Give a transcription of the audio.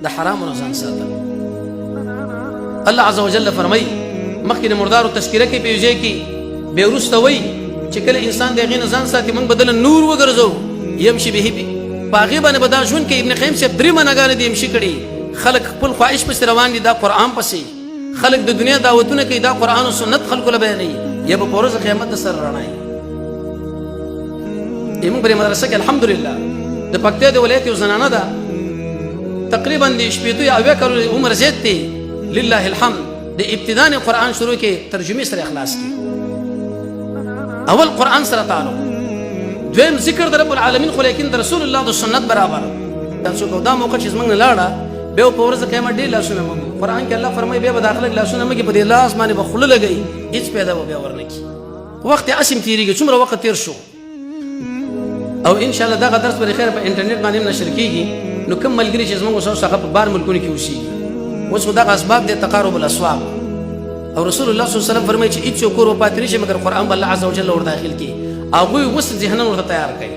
د حرام نه ځان ساتل. الله عز وجل فرمایي مخکې د مردارو تذکره کې پیږي کې به وروسته وایي چې کله انسان د هغې نه ځان ساتي موږ بدل نور وګرځو يمشي به په هغې باندې به دا ژوند کوي. ابن قیم صاحب 3 معناګانې د يمشي کړي. خلک خپل خواهش پسې روان دي، دا قرآن پسې. خلک د دنیا دعوتونه کوي، دا قرآن او سنت خلکو له بیانوي. یا به په ورځ قیامت د سره رڼایي. موږ په مدرسه کې الحمدلله د پکتیا د ولایت یو زنانه ده، تقریبا د 80 یا 90 کلونو عمر زیات دی، لله الحمد. د ابتداء قرآن شروع کې ترجمه سره اخلاص کې، اول قرآن سره تعلق، دویم ذکر د رب العالمین، خو لیکن د رسول الله د سنت برابر. تاسو کو دا موقع چې موږ نه لاړه به په ورځ قیامت ډېر لاسونه موږ قرآن کې الله فرمایي به داخله لاسونه موږ په دې لاس باندې به خوله لګي هیڅ پیدا و بیا ورنکي. وخت اسیم تیریږي، څومره وخت تیر شو. او ان شاء الله دا درس به خیر په انټرنیټ باندې نشر کیږي. نو کوم ملګری چې زموږ سره څنګه په بار ملکونو کې اوسېږي، اوس دا اسباب د تقارب الاسواق. او رسول الله صلی الله علیه وسلم فرمایي چې هیڅ کور و پاتې نشي مګر قرآن الله عز وجل ور داخل کی. هغوی اوس ذهنونه ورته تیار کړي.